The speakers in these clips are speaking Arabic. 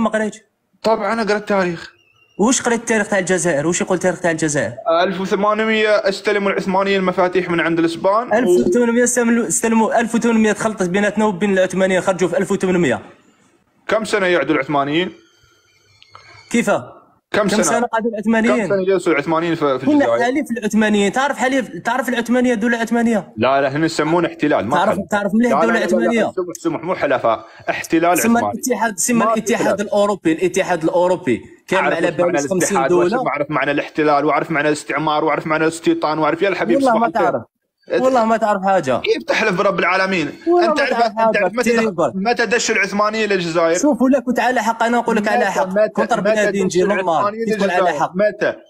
ما قريتش. طبعا انا قرأت تاريخ. وش قريت التاريخ تاع الجزائر؟ وش يقول التاريخ تاع الجزائر؟ 1800 استلموا العثمانيين المفاتيح من عند الاسبان 1800 استلموا 1800 تخلطت بيناتنا وبين العثمانيين خرجوا في 1800. كم سنه يعدوا العثمانيين؟ كيفاه؟ كم سنه قعدوا كم العثمانيين؟ سنه جلسوا العثمانيين في كنا الجزائر؟ حليف العثمانيين. تعرف العثمانيه الدوله العثمانيه؟ لا هنا يسمونه احتلال، ما تعرف مليح الدوله العثمانيه؟ سمح مو حلفاء، احتلال سمى عثماني. الاتحاد، سمى ما في الاتحاد خلاف. الاوروبي. الاتحاد الاوروبي كان اعرف على وش معنى بالي 50 الاتحاد، دوله. واعرف معنى الاحتلال، واعرف معنى الاستعمار، واعرف معنى الاستيطان، واعرف يا الحبيب والله صباح ما الخير. تعرف، والله ما تعرف حاجه. كيف تحلف برب العالمين؟ والله انت ما تعرف تعرف حاجه. متى دش العثمانيين للجزائر؟ شوف ولا كنت على حق، انا نقول لك على حق. كنت بنادي نجي نورمال تكون على حق.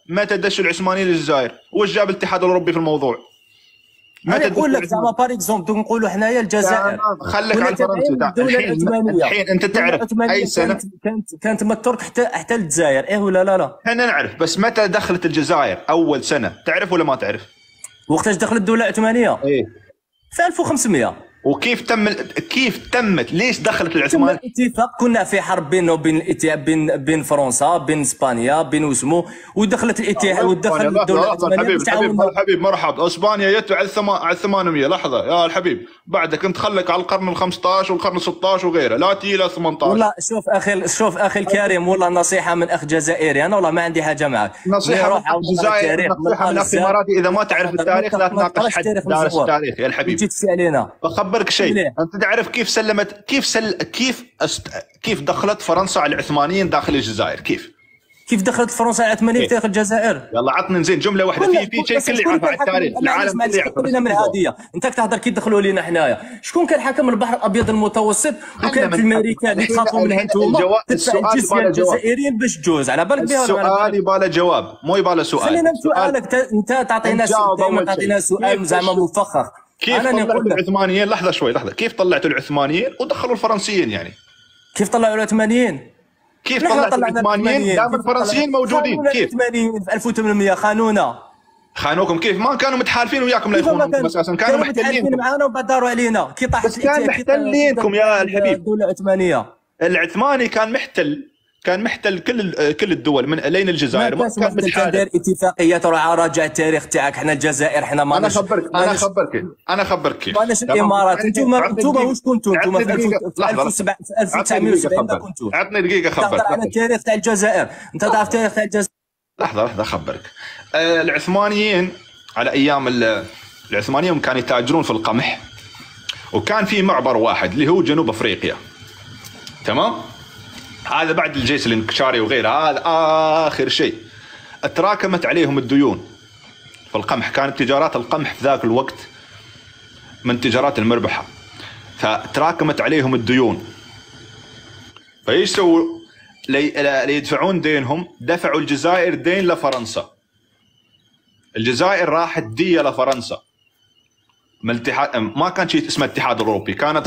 متى دش العثمانيين للجزائر؟ وش جاب الاتحاد الاوروبي في الموضوع؟ انا نقول لك زعما بار اكزومبل نقولوا حنايا الجزائر. خليك على فرنسا. الحين انت تعرف اي سنه كانت من الترك حتى الجزائر، ايه ولا لا؟ احنا نعرف، بس متى دخلت الجزائر اول سنه؟ تعرف ولا ما تعرف؟ وقتاش دخلت الدوله العثمانيه؟ ايه في 1500. وكيف كيف تمت؟ ليش دخلت العثمانيين؟ اتفاق، كنا في حرب بيننا وبين بين فرنسا، بين اسبانيا، بين وسمو، ودخلت الاتحاد ودخل الدوله العثمانيه. الحبيب مرحبا. اسبانيا جت على 800. لحظه يا الحبيب، بعدك انت خليك على القرن ال 15 والقرن ال 16 وغيره، لا تجي الى 18. والله شوف اخي الكريم، والله نصيحه من اخ جزائري، انا والله ما عندي حاجه معك. نصيحه من الجزائر، نصيحه من اخ الاماراتي، اذا ما تعرف التاريخ لا تناقش حد دارس التاريخ يا الحبيب. تسال علينا. بخبرك شيء، انت تعرف كيف دخلت فرنسا على العثمانيين داخل الجزائر؟ كيف دخلت فرنسا على العثمانيين داخل الجزائر؟ يلا عطني زين جمله واحده في شيء كل يعرف على التاريخ، العالم كله يعرف. لنا من هاديه، انت تهضر كي دخلوا لينا حنايا. شكون كان حكم البحر الابيض المتوسط؟ وكانت الامريكان اللي تخافوا منها انتم تدفع الجزيه الجزائريين باش تجوز. على بالك بها السؤال يباله جواب، مو يباله سؤال. خلينا سؤالك انت تعطينا سؤال زعما مفخخ. كيف طلعتوا العثمانيين؟ لحظه كيف طلعتوا العثمانيين ودخلوا الفرنسيين؟ يعني كيف طلعوا العثمانيين؟ كيف طلعتوا العثمانيين دام الفرنسيين موجودين؟ كيف العثمانيين في 1800 خانوكم؟ كيف ما كانوا متحالفين وياكم لا يخونونكم؟ اساسا كانوا محتلينكم معانا وبعد داروا علينا. كي طاحت كان محتلينكم يا الحبيب. الدوله العثمانيه، العثماني كان محتل كل الدول من لين الجزائر. ما كان متحالف. داير اتفاقيات. راجع التاريخ تاعك. احنا الجزائر احنا ما انا خبرك كيف. ماناش الامارات. انتم واش كنتوا؟ انتم في 1970 كنتوا. عطني دقيقه خبرك على التاريخ تاع الجزائر. انت تعرف التاريخ تاع الجزائر. لحظه اخبرك. العثمانيين على ايام العثمانيين كانوا يتاجرون في القمح، وكان في معبر واحد اللي هو جنوب افريقيا، تمام؟ هذا بعد الجيش الانكشاري وغيره، هذا اخر شيء. تراكمت عليهم الديون في القمح. كانت تجارات القمح في ذاك الوقت من التجارات المربحه، فتراكمت عليهم الديون. فايش سووا؟ ليدفعون دينهم دفعوا الجزائر دين لفرنسا. الجزائر راحت دية لفرنسا. ما كان شيء اسمه الاتحاد الاوروبي، كانت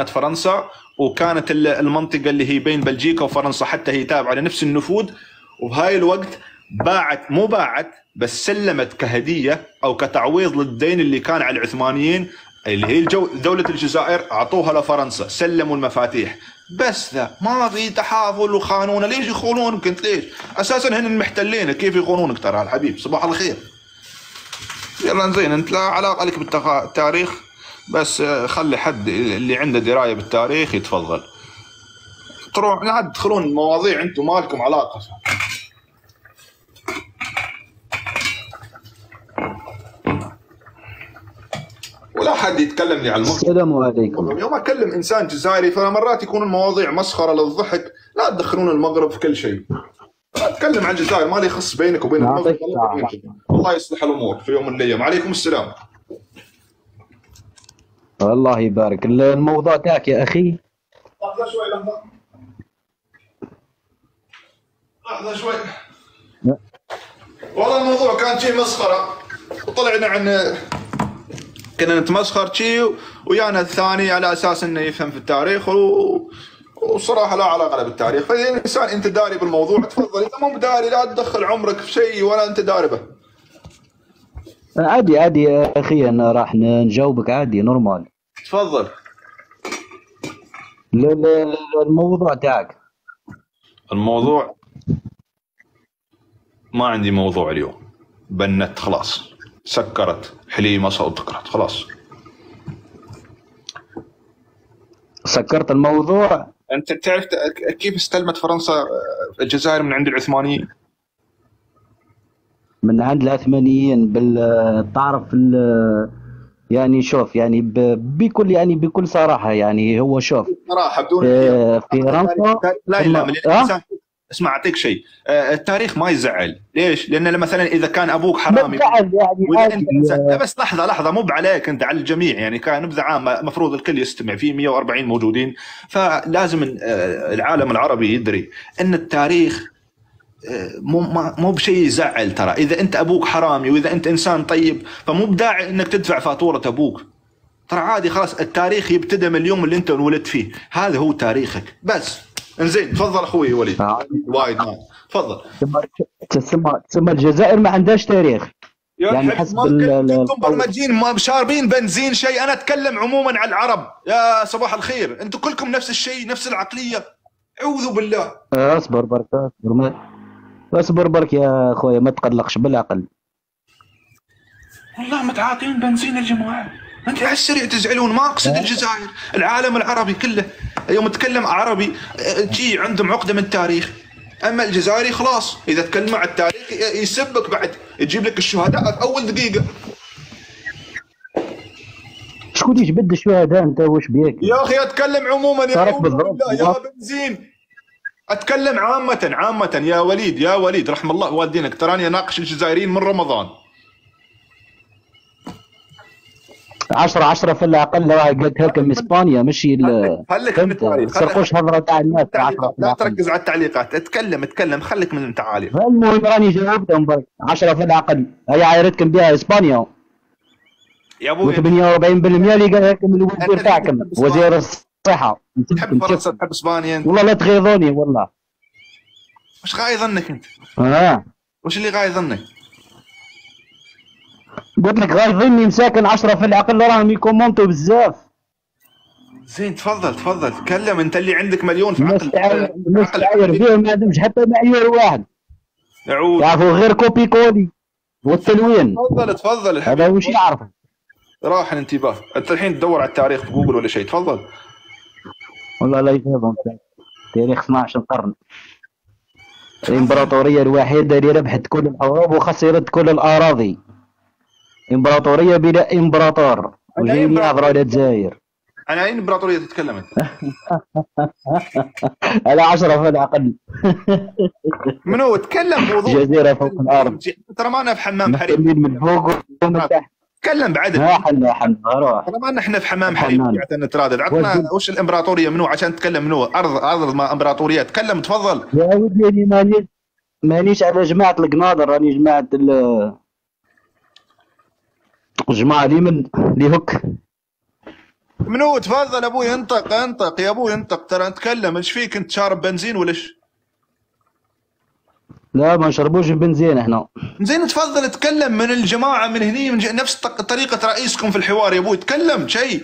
فرنسا وكانت المنطقه اللي هي بين بلجيكا وفرنسا، حتى هي تابعه لنفس النفوذ. وبهاي الوقت مو باعت بس سلمت كهديه او كتعويض للدين اللي كان على العثمانيين، اللي هي دوله الجزائر اعطوها لفرنسا، سلموا المفاتيح. بس ذا ما في تحافل وخانونه. ليش يخونونك انت؟ ليش؟ اساسا هن المحتلين، كيف يخونونك ترى الحبيب؟ صباح الخير. يلا زين، انت لا علاقه لك بالتاريخ، بس خلي حد اللي عنده درايه بالتاريخ يتفضل. تروح لا تدخلون المواضيع انتم ما لكم علاقه. ولا حد يتكلمني على السلام عليكم. يوم اكلم انسان جزائري فمرات يكون المواضيع مسخره للضحك، لا تدخلون المغرب في كل شيء. اتكلم عن الجزائر، ما لي يخص بينك وبين المغرب. الله يصلح الامور في يوم من الايام. عليكم السلام. الله يبارك. الموضوع تاعك يا اخي. لحظه شوي. والله الموضوع كان شيء مسخره، وطلعنا كنا نتمسخر شيء، ويانا الثاني على اساس انه يفهم في التاريخ، وصراحه لا علاقه له بالتاريخ. فاذا الانسان انت داري بالموضوع تفضل، اذا مو داري لا تدخل عمرك في شيء ولا انت داري به. عادي يا اخي، انا راح نجاوبك عادي نورمال. تفضل. الموضوع تاعك. الموضوع ما عندي موضوع اليوم، بنت خلاص، سكرت حليمة صوتكرت خلاص. سكرت الموضوع. انت تعرف كيف استلمت فرنسا الجزائر من عند العثمانيين؟ من عند العثمانيين تعرف يعني شوف يعني بكل صراحة يعني هو شوف صراحة بدون في فرنسا لا اسمع اعطيك شيء، التاريخ ما يزعل. ليش؟ لان مثلا اذا كان ابوك حرامي يعني واذا انت بس لحظه مو عليك انت، على الجميع يعني، كان نبذه عامه المفروض الكل يستمع، في 140 موجودين، فلازم العالم العربي يدري ان التاريخ مو بشيء يزعل. ترى اذا انت ابوك حرامي واذا انت انسان طيب فمو بداعي انك تدفع فاتوره ابوك. ترى عادي خلاص، التاريخ يبتدى من اليوم اللي انت انولدت فيه، هذا هو تاريخك بس. انزين تفضل اخوي وليد. وايد تفضل. تسمى الجزائر ما عندهاش تاريخ يعني حسب كنتم برمجين ما شاربين بنزين شيء. انا اتكلم عموما على العرب. يا صباح الخير، انتم كلكم نفس الشيء، نفس العقليه. اعوذ بالله. اصبر برك اصبر برك يا اخويا، ما تقلقش بالعقل. والله متعاطين بنزين الجماعه. انت على السريع تزعلون. ما اقصد الجزائر، العالم العربي كله يوم تكلم عربي جي عندهم عقده من التاريخ. اما الجزائري خلاص اذا تكلم عن التاريخ يسبك، بعد يجيب لك الشهداء في اول دقيقه. شكون يجبد الشهداء انت؟ واش بيك يا اخي؟ اتكلم عموما يا بنزين. اتكلم عامه يا وليد رحم الله والدينك. تراني اناقش الجزائريين من رمضان. 10 في الأقل راه قلتها لكم إسبانيا ماشي خليك من التاريخ. سرقوش هضرة تاع الناس. لا تركز على التعليقات، اتكلم خليك من التعاليق. المهم راني جاوبتهم برك. 10 في الأقل هي عايرتكم بها إسبانيا يا ابوي. 48% اللي قالها لكم الوزير تاعكم وزير الصحة. تحب فرنسا تحب إسبانيا انت؟ والله لا تغيظوني والله. وش غايظ ظنك انت؟ وش اللي غايظ ظنك؟ قلت لك غايظيني مساكن. 10 في العقل راهم يكومونتوا بزاف. زين تفضل تكلم. انت اللي عندك مليون في عقل. الناس تعاير فيهم ما عندهمش حتى معيار واحد. يعرفوا غير كوبي كولي والتلوين. تفضل هذا وش يعرف. راح الانتباه. انت الحين تدور على التاريخ في جوجل ولا شيء. تفضل. والله لا يفهمهم. تاريخ 12 قرن. الامبراطورية الوحيدة اللي ربحت كل الحروب وخسرت كل الأراضي. امبراطوريه بلا امبراطور وجايين يعبروا على الجزائر. انا اي امبراطوريه تتكلم انت؟ على 10 في العقل. منو تكلم بوضوح؟ جزيره فوق الارض. ترى ما انا في حمام حريم. من فوق ومن تحت. تكلم بعدل. حنا روح. ترى ما احنا في حمام حريم قاعد نترادد. عطنا وش الامبراطوريه منو عشان تتكلم منو؟ ارض ما امبراطوريه. تكلم تفضل. يا ودي مانيش على جماعه القناضر، راني جماعه جماعة اللي هك. منو؟ تفضل ابوي انطق يا ابوي انطق. ترى نتكلم. ايش فيك انت شارب بنزين ولا ايش؟ لا ما نشربوش بنزين احنا. زين تفضل تكلم من الجماعة من هني نفس طريقة رئيسكم في الحوار يا ابوي. تكلم شيء،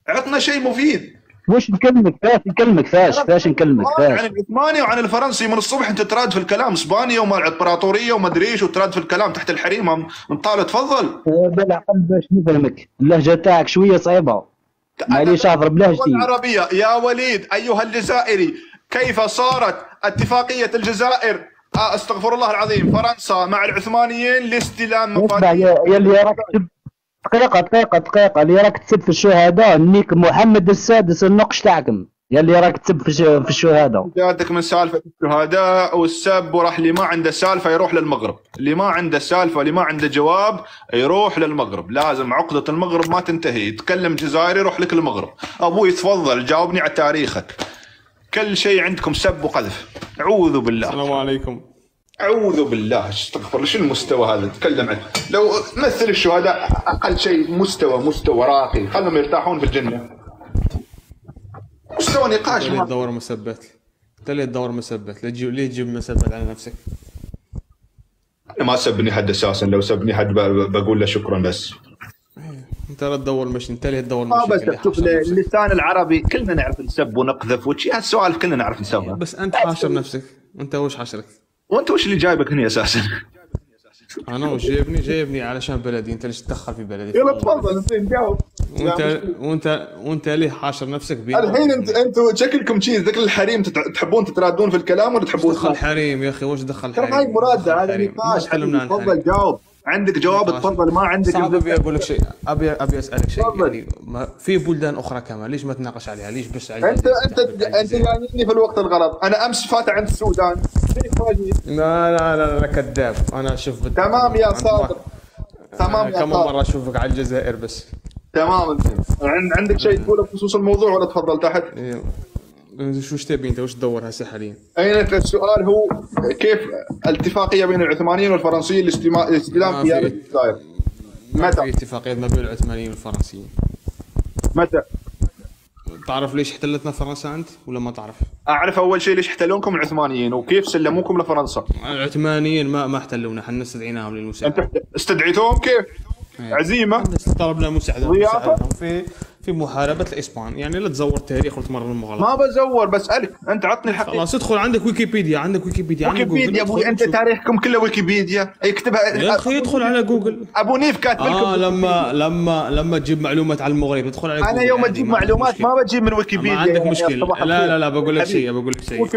عطنا شيء مفيد. وش نكلمك فاش نكلمك عن العثماني وعن الفرنسي من الصبح انت تراد في الكلام اسبانيا وما الامبراطوريه وما ادري ايش، وتراد في الكلام تحت الحريم من طالع. تفضل. بالعقل باش نفهمك. اللهجه تاعك شويه صعيبه. ماني شاطر بلهجتي العربيه يا وليد. ايها الجزائري، كيف صارت اتفاقيه الجزائر استغفر الله العظيم فرنسا مع العثمانيين لاستلام مفاتيح؟ يا اللي راك دقيقة اللي راك تسب في الشهداء نيك محمد السادس النقش تاعكم. يا اللي راك تسب في الشهداء. جاتك من سالفة الشهداء والسب، وراح اللي ما عنده سالفة يروح للمغرب. اللي ما عنده سالفة اللي ما عنده جواب يروح للمغرب. لازم عقدة المغرب ما تنتهي. يتكلم جزائري يروح لك المغرب. ابوي تفضل جاوبني على تاريخك. كل شيء عندكم سب وقذف. اعوذ بالله. السلام عليكم. اعوذ بالله. استغفر. شو المستوى هذا تتكلم عنه؟ لو مثل الشهداء اقل شيء مستوى راقي، خلهم يرتاحون في الجنه. مستوى نقاش. ليه تدور مثبت؟ انت ليه تدور مثبت؟ ليه تجيب مثبت على نفسك؟ انا ما سبني حد اساسا. لو سبني حد بقول له شكرا بس. انت لا تدور مش انت اللي تدور ما بس شوف اللسان العربي كلنا نعرف نسب ونقذف وشي، هالسوالف كلنا نعرف نسويها. بس انت حاشر نفسك، انت وش حاشرك؟ وانت وش اللي جايبك هنا اساسا؟ انا وش جايبني علشان بلدي، انت ليش تدخل في بلدي؟ يلا تفضل زين جاوب. وانت ليه حاشر نفسك بين الحين انتوا شكلكم شيء ذاك الحريم تحبون تترادون في الكلام ولا تحبون دخل حريم يا اخي؟ وش دخل حريم؟ ترى هاي مراده، هذا نقاش. تفضل جاوب، عندك جواب تفضل، ما عندك ابي اقول لك شيء، ابي اسالك شيء يعني في بلدان اخرى كمان ليش ما تناقش عليها؟ ليش بس انت جايني في الوقت الغلط. انا امس فاتح عند السودان. لا كذاب. انا اشوف تمام يا صادق، تمام يا كم مره اشوفك على الجزائر بس. تمام. عندك شيء تقوله بخصوص الموضوع ولا تفضل تحت؟ شو تبي انت؟ وش تدور هسه حاليا؟ السؤال هو كيف الاتفاقيه بين العثمانيين والفرنسيين لاستلام قياده الجزائر؟ متى؟ في اتفاقيه ما بين العثمانيين والفرنسيين. متى؟ تعرف ليش احتلتنا فرنسا انت ولا ما تعرف؟ اعرف اول شيء ليش احتلونكم العثمانيين وكيف سلموكم لفرنسا. العثمانيين ما احتلونا، احنا استدعيناهم للمساعده. انت استدعيتوهم كيف؟ عزيمه؟ طلبنا مساعدة في محاربة الإسبان. يعني لا تزور تاريخ وتمرر المغالطة. ما بزور، بسألك أنت عطني الحقيقة. خلاص ادخل، عندك ويكيبيديا، ويكيبيديا يا أبوي أنت تاريخكم كله ويكيبيديا، اكتبها يا أخي. ادخل على جوجل. أبو نيف كاتب لكم. لما تجيب معلومات على المغرب ادخل على جوجل. أنا يوم أجيب معلومات ما بجيب من ويكيبيديا. ما عندك مشكلة. لا بقول لك شيء، أنت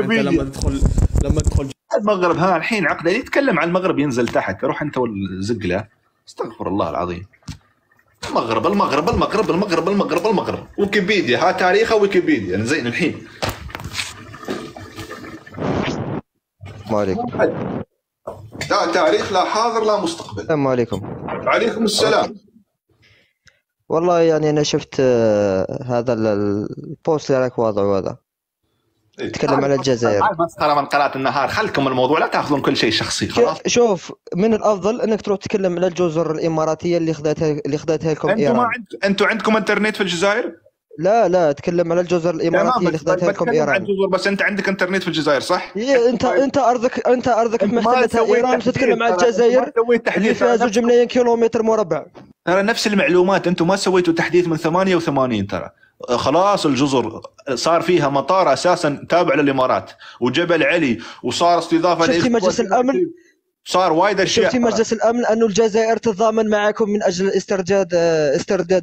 لما تدخل المغرب. ها الحين عقده يتكلم عن المغرب ينزل تحت، روح أنت والزق له. استغفر الله العظيم. المغرب ويكيبيديا. ها تاريخه ويكيبيديا. زين الحين السلام عليكم. لا تاريخ لا حاضر لا مستقبل. السلام عليكم. وعليكم السلام. والله يعني أنا شفت هذا البوست اللي عليك واضع هذا تكلم على الجزائر. مسخرة من قناة النهار. خلكم الموضوع، لا تاخذون كل شيء شخصي. خلاص شوف، من الافضل انك تروح تتكلم على الجزر الاماراتيه اللي خذتها لكم ايران. انتم عندكم انترنت في الجزائر؟ لا اتكلم على الجزر الاماراتيه اللي خذتها لكم ايران. بس انت عندك انترنت في الجزائر صح؟ انت ارضك محتلتها ايران وتتكلم على الجزائر اللي فيها 2 ملايين كيلومتر مربع. ترى نفس المعلومات، انتم ما سويتوا تحديث من 88. ترى خلاص الجزر صار فيها مطار اساسا تابع للامارات وجبل علي، وصار استضافه. شفتي مجلس الامن؟ صار وايد اشياء. شفتي مجلس الامن انه الجزائر تتضامن معكم من اجل استرداد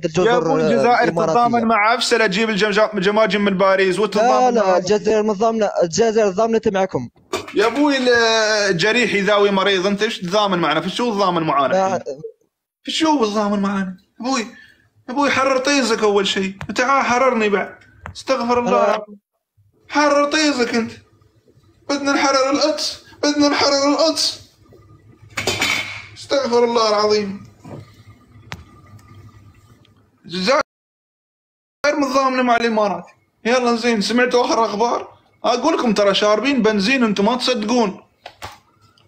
الجزر الجزائر تتضامن مع افسل تجيب الجماجم من باريس وتتضامن. لا الجزائر مضامنه، الجزائر ضامنه معكم يا ابوي. الجريح يداوي مريض، انت ايش تضامن معنا؟ في شو تضامن معانا؟ في شو تضامن معانا؟ ابوي حرر طيزك اول شيء. تعال حررني بعد. استغفر الله. حرر طيزك انت. بدنا نحرر القدس. استغفر الله العظيم. الجزائر متضامنه مع الامارات. يلا زين، سمعتوا اخر اخبار؟ اقول لكم ترى شاربين بنزين انتم ما تصدقون.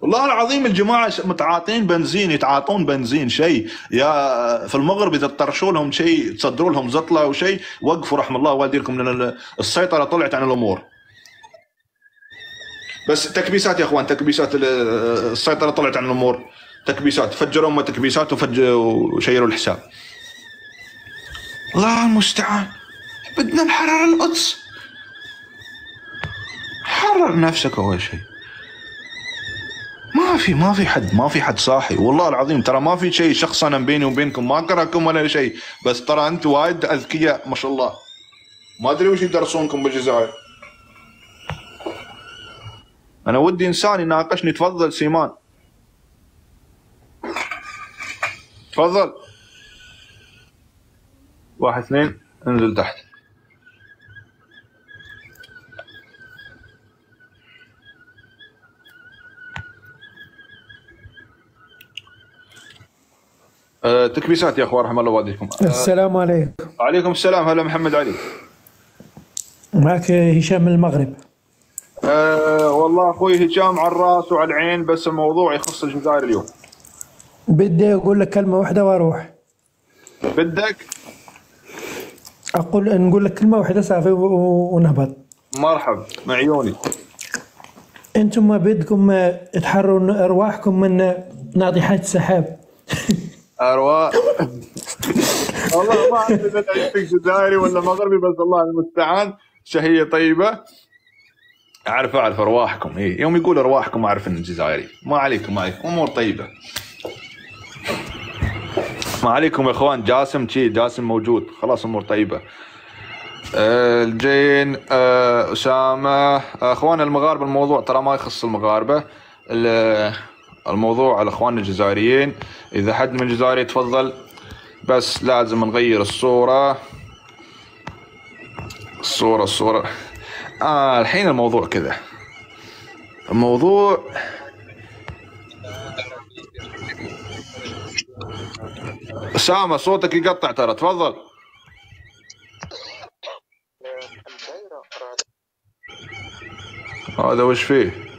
والله العظيم الجماعه متعاطين بنزين، يتعاطون بنزين شيء. يا في المغرب اذا طرشوا لهم شيء، تصدروا لهم زطله او شيء، وقفوا رحم الله والديكم، لان السيطره طلعت عن الامور. بس تكبيسات يا اخوان، تكبيسات. السيطره طلعت عن الامور. تكبيسات، فجروا هم تكبيسات وشيروا الحساب. الله المستعان. بدنا نحرر القدس. حرر نفسك اول شيء. ما في حد صاحي والله العظيم. ترى ما في شيء شخصنا بيني وبينكم، ما اكرهكم ولا شيء، بس ترى انتم وايد اذكياء ما شاء الله. ما ادري وش يدرسونكم بالجزائر. انا ودي انسان يناقشني. تفضل سيمان، تفضل. 1 2 انزل تحت. تكبيسات يا اخوان رحم الله والديكم. السلام عليكم. وعليكم السلام. هلا محمد علي. معك هشام من المغرب. والله اخوي هشام على الراس وعلى العين، بس الموضوع يخص الجزائر اليوم. بدي اقول لك كلمه واحده واروح. بدك؟ نقول لك كلمه واحده صافي ونهبط. مرحب مع عيوني. انتم ما بدكم تحرروا ارواحكم من ناطحات السحاب. ارواح والله ما اعرف اذا عندك جزائري ولا مغربي، بس الله المستعان. شهيه طيبه. اعرف ارواحكم. يوم يقول ارواحكم اعرف ان الجزائري. ما عليكم امور طيبه. ما عليكم يا اخوان. جاسم موجود خلاص، امور طيبه. الجين اسامه. اخوان المغاربه الموضوع ترى ما يخص المغاربه، الموضوع على اخواننا الجزائريين. اذا حد من الجزائر يتفضل، بس لازم نغير الصوره. الحين الموضوع كذا. الموضوع اسامه صوتك يقطع ترى، تفضل. هذا وش فيه؟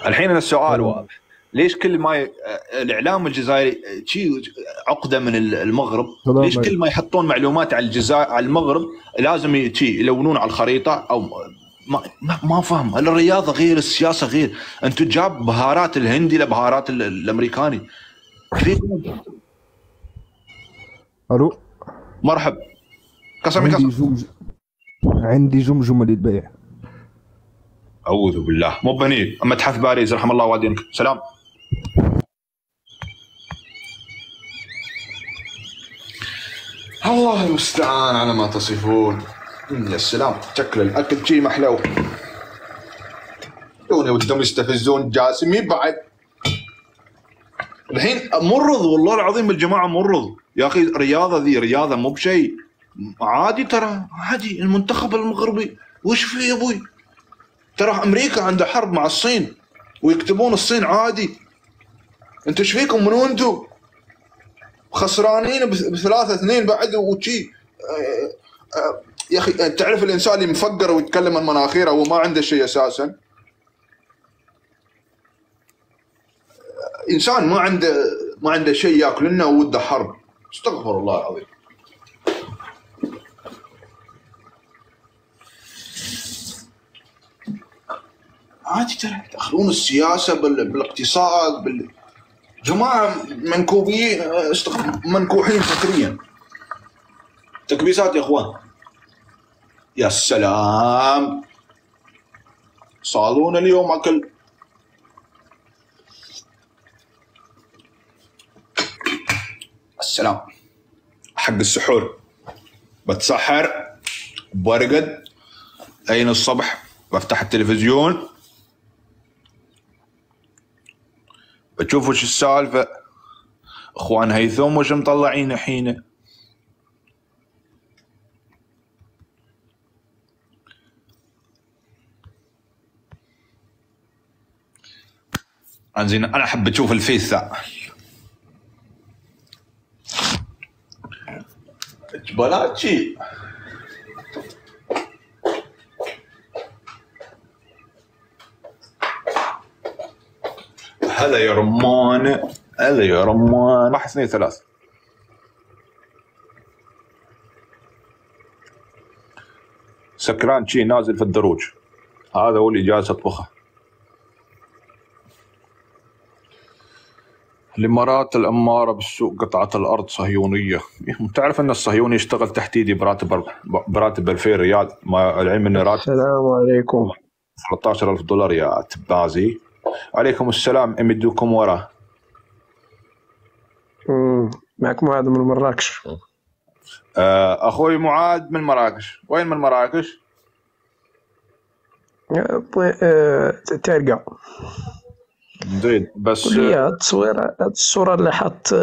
الحين السؤال واضح. ليش كل ما الاعلام الجزائري شيء عقده من المغرب؟ ليش كل ما يحطون معلومات على الجزائر على المغرب لازم يلونون على الخريطه؟ او ما فاهم. الرياضه غير، السياسه غير. انتم جاب بهارات الهندي لبهارات الامريكاني. فيكم؟ الو مرحب. عندي جمجمه للبيع. اعوذ بالله. مو بني متحف باريس رحم الله والدينك. سلام. الله المستعان على ما تصفون. يا سلام، شكل الاكل شي محلو. دوني ودهم يستفزون جاسمي بعد. الحين مرض والله العظيم الجماعه، مرض يا اخي. رياضه ذي رياضه، مو بشيء عادي ترى، عادي. المنتخب المغربي وش فيه يا ابوي؟ ترى امريكا عندها حرب مع الصين ويكتبون الصين عادي. انتوا ايش فيكم؟ منو انتوا؟ خسرانين ب3-2 بعد وشي. يا اخي تعرف الانسان اللي مفقر ويتكلم من مناخيره وما عنده شيء اساسا؟ انسان ما عنده شيء ياكل لنا ووده حرب. استغفر الله العظيم. عادي ترى يدخلون السياسه بالاقتصاد جماعه منكوبين، منكوحين فكريا. تكبيسات يا اخوان. يا سلام، صالون اليوم اكل. السلام. حق السحور بتسحر برقد عين الصبح، بفتح التلفزيون بتشوف وش السالفه. اخوان هيثم وش مطلعين الحين؟ انزين انا احب اشوف الفيس ذا. جبلاتشي. هلا يا رمان، هلا يا رمان. 1 2 3. سكران شي نازل في الدروج. هذا هو اللي جالس اطبخه. الامارات الاماره بالسوق قطعه الارض صهيونيه. تعرف ان الصهيوني يشتغل تحت ايدي براتب 2000 ريال، مع العلم ان راتب. السلام عليكم. $13,000 يا تبازي. عليكم السلام. امدوكم ورا. معك معاذ من مراكش. اخوي معاذ من مراكش. وين من مراكش؟ ترقع. زين بس هاد الصورة اللي حط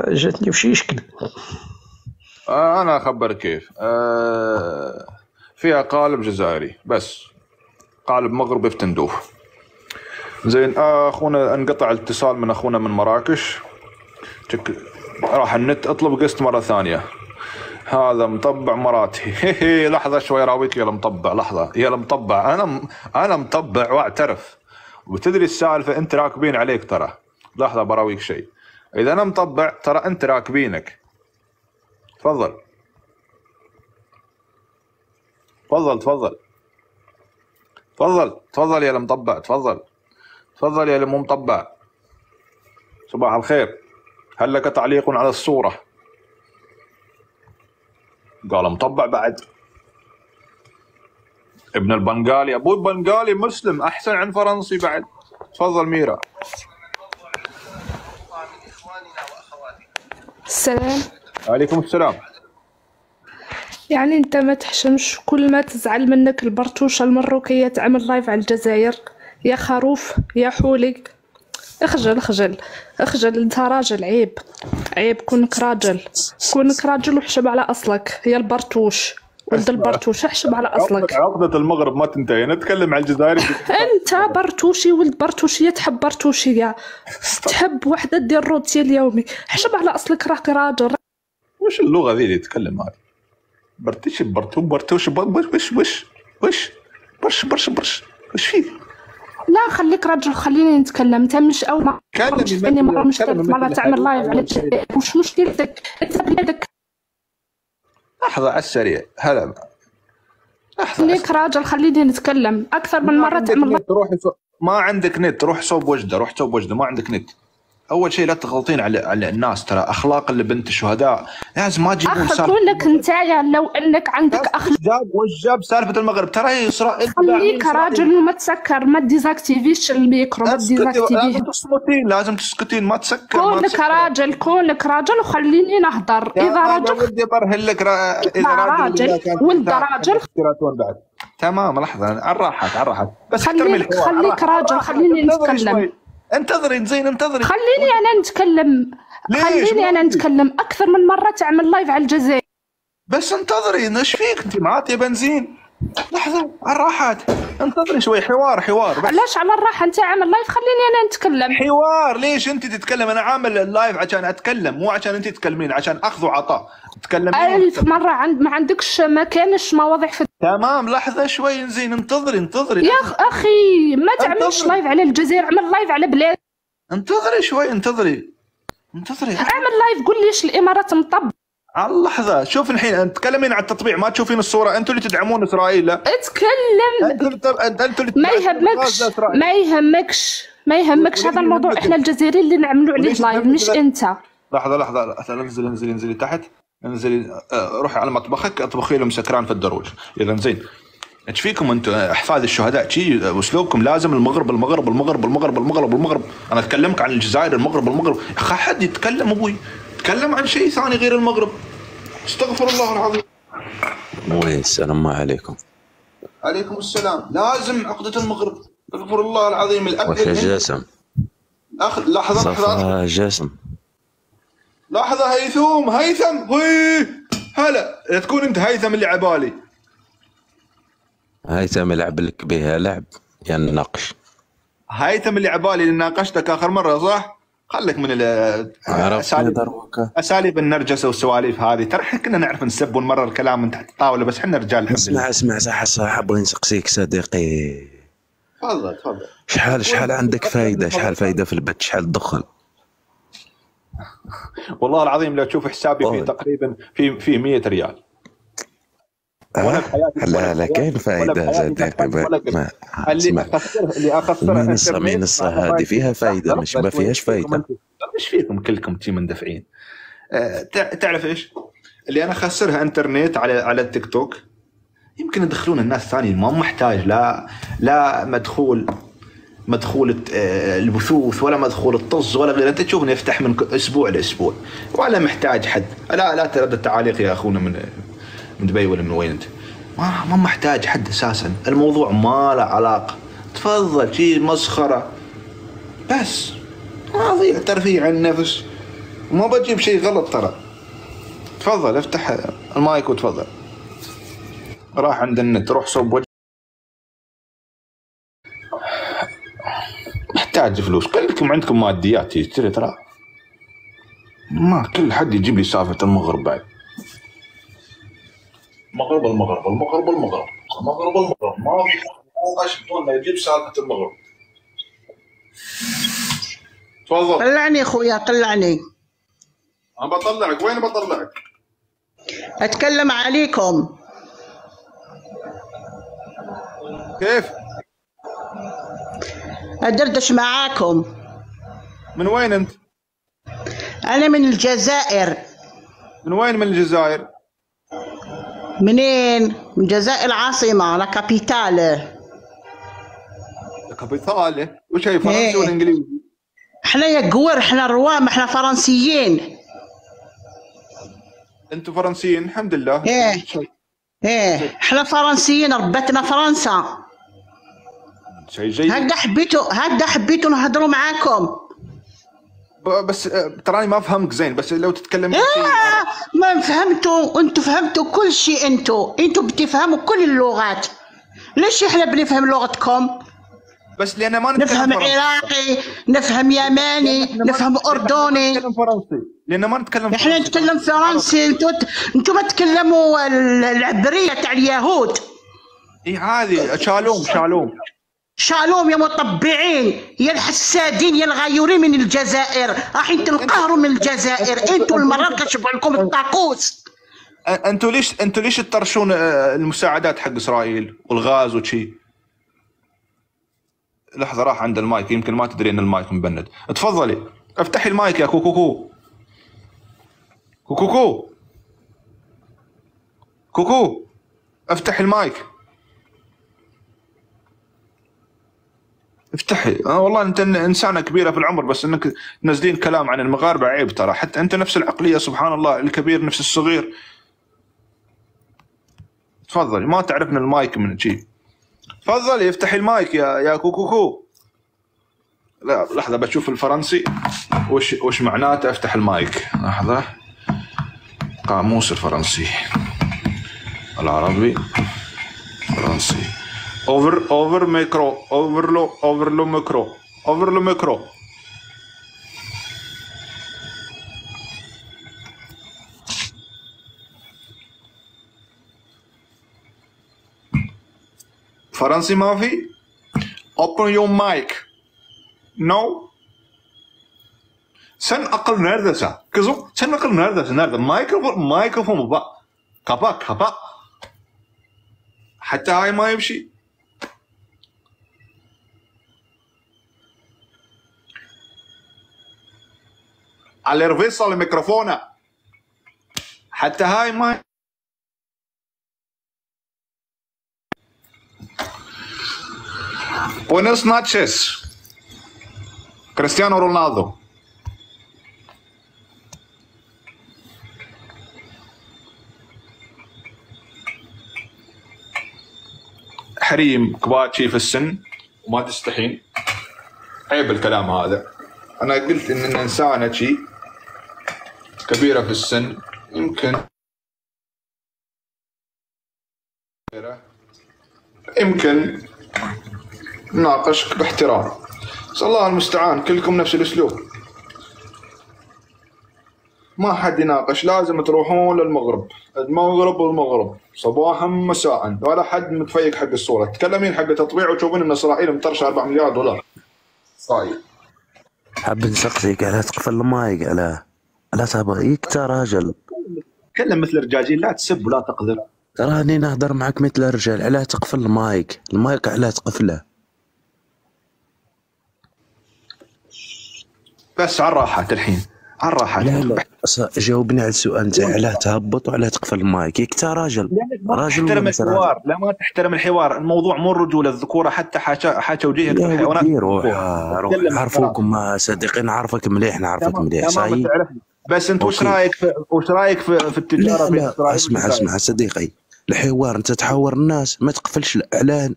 جاتني وشي شكل. انا اخبر كيف. فيها قالب جزائري، بس قالب مغربي في تندوف. زين اخونا انقطع الاتصال من اخونا من مراكش. راح النت، اطلب قسط مره ثانيه. هذا مطبع مراتي. لحظه شوي راويك يا المطبع. لحظه يا المطبع. انا مطبع واعترف. وتدري السالفه انت راكبين عليك ترى. لحظه براويك شيء. اذا انا مطبع ترى انت راكبينك. تفضل تفضل تفضل تفضل يا المطبع، تفضل يا المو مطبع. صباح الخير، هل لك تعليق على الصورة؟ قال مطبع بعد. ابن البنغالي، ابوي بنغالي مسلم احسن عن فرنسي بعد. تفضل ميرا. السلام. عليكم السلام. يعني انت ما تحشمش كل ما تزعل منك البرتوشة المروكية تعمل لايف على الجزائر؟ يا خروف يا حولي، اخجل اخجل اخجل، انت راجل، عيب كونك راجل وحشب على اصلك يا البرتوش، ولد البرتوش، احشب على اصلك. عقدة المغرب ما تنتهي، نتكلم عن الجزائر. انت برتوشي ولد برتوشية، تحب برتوشية، تحب وحدة دير روتي اليومي، حشب على اصلك، راك راجل. وش اللغة ذي اللي يتكلم هذه؟ برتوش وش فيه؟ لا خليك رجل، خليني نتكلم. انت مش اول ما تكلمني مش ثالث مرة تعمل لايف على الجزائر، وش مشكلتك؟ انت بيدك. لحظة على السريع، هلا خليك راجل، خليني نتكلم. اكثر من مرة تعمل لايف. ما عندك نت، روح صوب وجده، ما عندك نت. اول شيء لا تغلطين على الناس، ترى اخلاق اللي بنت الشهداء لازم ما تجيبون اخ كونك نتايا لو انك عندك اخلاق. وش جاب سالفه المغرب؟ ترى اسرائيل. خليك راجل وما تسكر، ما ديزاكتيفيش الميكرو، ما ديزاكتيفيش. لازم تسكتين، ما تسكر. كونك راجل وخليني نهضر. اذا راجل ودي برهن لك اذا راجل ولد راجل. تمام، لحظه، على الراحات بس خليك راجل، خليني نتكلم. انتظري زين، انتظري. خليني انا نتكلم. اكثر من مره تعمل لايف على الجزائر. بس انتظري، ايش فيك انت؟ معاطيه بنزين. لحظه، على الراحات، انتظري شوي. حوار بس. علاش على الراحه؟ انت عامل لايف، خليني انا نتكلم. حوار. ليش انت تتكلم؟ انا عامل اللايف عشان اتكلم، مو عشان انت تتكلمين، عشان اخذ وعطاء. تتكلمين 1000 مره. ما عندكش، ما كانش مواضيع في. تمام، لحظه شوي زين، انتظري يا اخي ما تعملش لايف على الجزائر، اعمل لايف على بلاد. انتظري شوي، انتظري. اعمل لايف، قول ليش الامارات مطب. على اللحظه، شوف الحين تتكلمين على التطبيع، ما تشوفين الصوره. انتوا اللي تدعمون اسرائيل. لا اتكلم. انتوا اللي ما يهمكش هذا الموضوع. احنا الجزائريين اللي نعملوا عليه لايف، مش انت. لحظه، انزلي تحت، انزلي، روحي على مطبخك، اطبخي لهم سكران في الدروج. اذا زين، ايش فيكم انتم احفاد الشهداء؟ شي اسلوبكم لازم المغرب. انا اتكلمك عن الجزائر، المغرب. يا اخي حد يتكلم، ابوي تكلم عن شيء ثاني غير المغرب. استغفر الله العظيم. السلام عليكم. عليكم السلام. لازم عقدة المغرب. استغفر الله العظيم. الاب وش جاسم؟ لحظه جاسم. لحظه، هيثم. هلا، تكون انت هيثم اللي عبالي. هيثم يلعب لك بها لعب يا النقش. هيثم اللي عبالي اللي ناقشتك اخر مره، صح؟ خليك من اساليب النرجسه والسواليف هذه. ترى احنا كنا نعرف نسب ونمرر الكلام من تحت الطاوله، بس احنا رجال الحمد لله. اسمع صح، ابغى نسقسيك صديقي. تفضل. شحال عندك فايده؟ شحال فايده في البث؟ شحال تدخل؟ والله العظيم لو تشوف حسابي فيه تقريبا في 100 ريال. لا كاين فايده صديقي. اللي اخسرها من هذه فيها فايده، مش ما فيهاش فايده. مش فيكم كلكم تي مندفعين. تعرف ايش اللي انا اخسرها؟ انترنت على التيك توك. يمكن يدخلون الناس ثاني، ما محتاج لا مدخول البثوث ولا مدخول الطز ولا غيره. انت تشوفني افتح من اسبوع لاسبوع، ولا محتاج حد. لا ترد التعاليق يا اخونا من دبي ولا من وين انت. ما محتاج حد اساسا. الموضوع ما له علاقه. تفضل، شيء مسخره بس، مواضيع ترفيع عن النفس، وما بجيب شيء غلط ترى. تفضل افتح المايك وتفضل. راح عند النت، روح صوب وجه. محتاج فلوس. كلكم عندكم ماديات تشتري ترى. ما كل حد يجيب لي سالفه المغرب بعد. المغرب ما في واشنطن لا يجيب سالفه المغرب. تفضل. طلعني اخويا، طلعني. انا بطلعك. وين بطلعك؟ اتكلم عليكم. كيف؟ ادردش معاكم. من وين انت؟ انا من الجزائر. من وين من الجزائر؟ منين؟ من الجزائر العاصمة لا كابيتال. كابيتال؟ وش هي فرنسي ولا انجليزي؟ احنا يا قور، احنا روام، احنا فرنسيين. انتم فرنسيين؟ الحمد لله. ايه احنا فرنسيين، ربتنا فرنسا. شيء جيد. هكذا حبيتوا نهضروا معاكم. بس تراني ما فهمك زين، بس لو تتكلم ما فهمتوا، انتوا فهمتوا كل شيء، انتوا بتفهموا كل اللغات. ليش احنا بنفهم لغتكم؟ بس لان ما نفهم عراقي، نفهم يماني، نفهم اردني. نتكلم فرنسي لان ما نتكلم احنا نتكلم فرنسي. انتوا ما تكلموا العبريه تاع اليهود. اي عادي. شالوم يا مطبعين، يا الحسادين، يا الغيورين من الجزائر، راح تنقهروا من الجزائر. انتوا المراكش لكم الطاقوس. انتوا ليش تطرشون المساعدات حق اسرائيل والغاز وشي؟ لحظه، راح عند المايك، يمكن ما تدري ان المايك مبند. تفضلي افتحي المايك يا كوكو. افتحي المايك، افتحي. والله انت انسانه كبيره في العمر، بس انك تنزلين كلام عن المغاربه عيب ترى. حتى انت نفس العقليه، سبحان الله، الكبير نفس الصغير. تفضلي، ما تعرفنا المايك من شيء. تفضلي افتحي المايك يا كوكو. لا لحظه، بشوف الفرنسي وش معناته افتح المايك. لحظه، قاموس الفرنسي العربي فرنسي. اوفر ميكرو، اوفر لو ميكرو. فرنسي ما في. open your mic. no. Sen akıl neredesin? Kızım sen akıl neredesin? Nerede? Mikrofon bak. Kapak. حتى هاي ما يمشي. على الرفيصة الميكروفونة. حتى هاي ما. Buenas noches. Cristiano Ronaldo. حريم كباتشي في السن وما تستحين. عيب الكلام هذا. أنا قلت إن إنسانة شي كبيرة في السن، يمكن ناقشك باحترام. بس الله المستعان، كلكم نفس الأسلوب، ما حد يناقش. لازم تروحون للمغرب، والمغرب صباحا مساء، ولا حد متفيق حق الصورة. تكلمين حق تطبيع وتشوفين ان اسرائيل مطرشه 4 مليار دولار. صاير. حاب نسقسيك على تقفل المايك، على تبغيك انت راجل. تكلم مثل الرجاجيل، لا تسب ولا تقذر. تراني نهضر معك مثل الرجال، علاه تقفل المايك علاه تقفله. بس على الراحة الحين، على الراحة. لا جاوبني على السؤال نتاعي، علاه تهبط وعلاه تقفل المايك؟ ياك انت راجل تحترم الحوار. لا ما تحترم الحوار. الموضوع مو الرجوله، الذكوره. حتى حاشا وجهك الحيوانات. روح نعرفوكم صديقي، نعرفك مليح، نعرفك مليح. صحيح. بس انت وش رايك في التجاره؟ لا اسمع صديقي، الحوار انت تحاور الناس، ما تقفلش على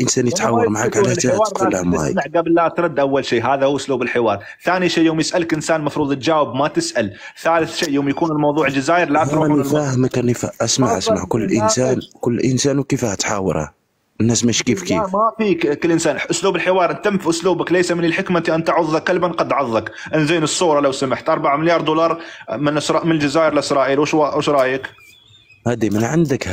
انسان يتحاور معك، على تقفل المايك. قبل لا ترد، اول شيء هذا هو اسلوب الحوار. ثاني شيء يوم يسالك انسان المفروض تجاوب، ما تسال. ثالث شيء يوم يكون الموضوع الجزائر لا تروح. انا فاهمك، اسمع كل انسان وكيفاه تحاوره. الناس مش كيف. ما فيك كل انسان. اسلوب الحوار تم في اسلوبك. ليس من الحكمه ان تعض كلبا قد عضك. انزين الصوره لو سمحت. 4 مليار دولار من الجزائر لاسرائيل. وش رايك؟ هذه من عندك؟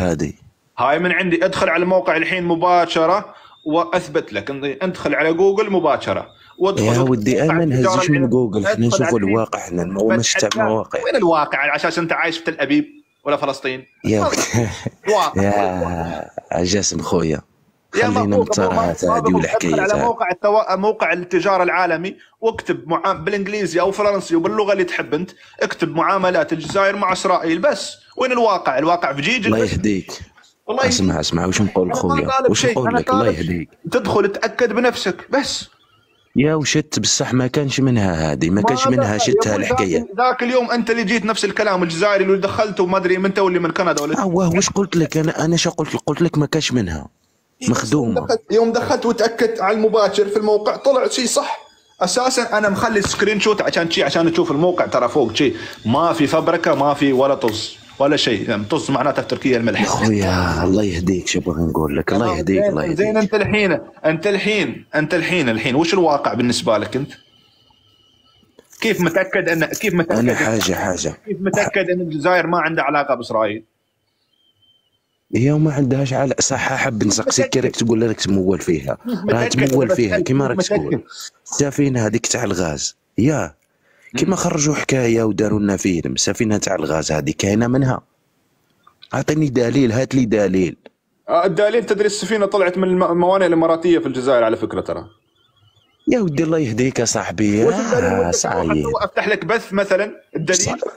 هاي من عندي. ادخل على الموقع الحين مباشره واثبت لك. ادخل على جوجل مباشره يا ودي. امن هزش من جوجل، احنا نشوفوا الواقع. احنا مش تاع مواقع. وين الواقع؟ على اساس انت عايش في تل ابيب ولا فلسطين؟ يا جاسم خويا، خلينا من الترهات هذه والحكايات. على موقع التجاره العالمي واكتب بالانجليزي او فرنسي وباللغه اللي تحب انت، اكتب معاملات الجزائر مع اسرائيل بس. وين الواقع؟ الواقع في جيجل. الله يهديك. والله اسمع وش نقول خويا، وش نقول لك؟ الله يهديك. تدخل تاكد بنفسك بس. يا وشت بصح ما كانش منها هذه، ما كانش منها شتها الحكايه. ذاك اليوم انت اللي جيت نفس الكلام، الجزائري اللي دخلته وما ادري من واللي من كندا ولا وش قلت لك انا شو قلت لك ما كانش منها مخدومه. يوم دخلت وتاكدت على المباشر في الموقع طلع شيء صح. اساسا انا مخلي سكرين شوت عشان تشوف الموقع، ترى فوق شيء ما في فبركه، ما في ولا طز ولا شيء. يعني طز معناتها في تركيا الملح. يا خويا الله يهديك، شو بغي نقول لك؟ الله يهديك الله يهديك. زين انت الحين وش الواقع بالنسبه لك انت؟ كيف متاكد انا حاجه كيف متاكد ان الجزائر ما عندها علاقه باسرائيل؟ هي ما عندهاش علاقه صح. حاب نسقسيك كيف تقول لك تمول فيها، راه تمول فيها كيما راك تقول. السفينه هذيك تاع الغاز يا كيما خرجوا حكايه وداروا لنا فيلم، السفينه تاع الغاز هذه كاينه منها. اعطيني دليل، هات لي دليل. الدليل تدري السفينه طلعت من الموانئ الاماراتيه في الجزائر على فكره ترى. يا ودي الله يهديك يا صاحبي. يا صعيب افتح لك بث مثلا.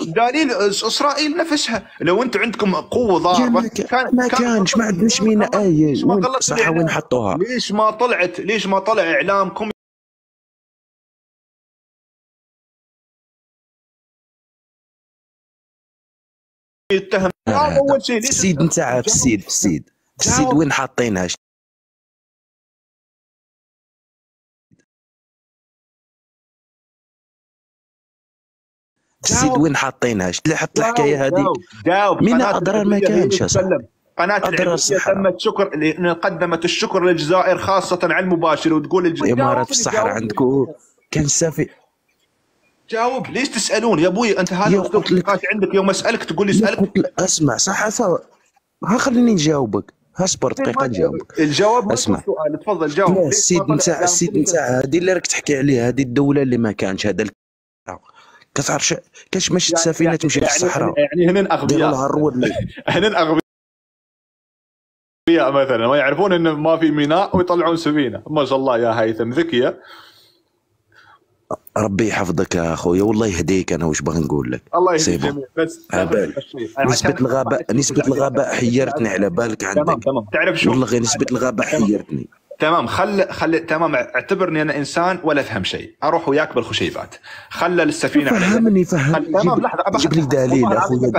الدليل اسرائيل نفسها. لو انتم عندكم قوه ضاربه ما كانش ما عندوش مينا ايه صح. وين حطوها؟ ليش ما طلع اعلامكم يتهم؟ اول شيء السيد نتاعها في السيد وين حاطينها؟ السيد وين حاطينها؟ اللي حط الحكايه هذه مين اضرار ما كانش. قناه العبوديه قدمت الشكر للجزائر خاصه على المباشر، وتقول الامارات في الصحراء عندكم كان سافي. جاوب. ليش تسالون يا ابوي؟ انت هذا اسلوب عندك. يوم اسالك تقول لي اسالك. اسمع صح خليني نجاوبك. اصبر دقيقه نجاوبك. الجواب اسمع السؤال. تفضل جاوب. السيد نتاع هذه اللي راك تحكي عليها، هذه الدوله اللي ما كانش هذا كتعرف كاش ماشي السفينه تمشي في الصحراء. يعني هنن اغبياء. هنن اغبياء مثلا ما يعرفون ان ما في ميناء ويطلعون سفينه. ما شاء الله يا هيثم ذكيه. ربي يحفظك يا اخويا والله يهديك. انا واش باغي نقول لك؟ الله يهديك الجميع. بس نسبة الغباء حيرتني على بالك عندك. تمام. تعرف شو والله غير نسبة الغباء حيرتني. تمام. تمام. اعتبرني انا انسان ولا افهم شيء، اروح وياك بالخشيبات. خلى السفينه فهمني. تمام. لحظه جيب لي دليل اخويا.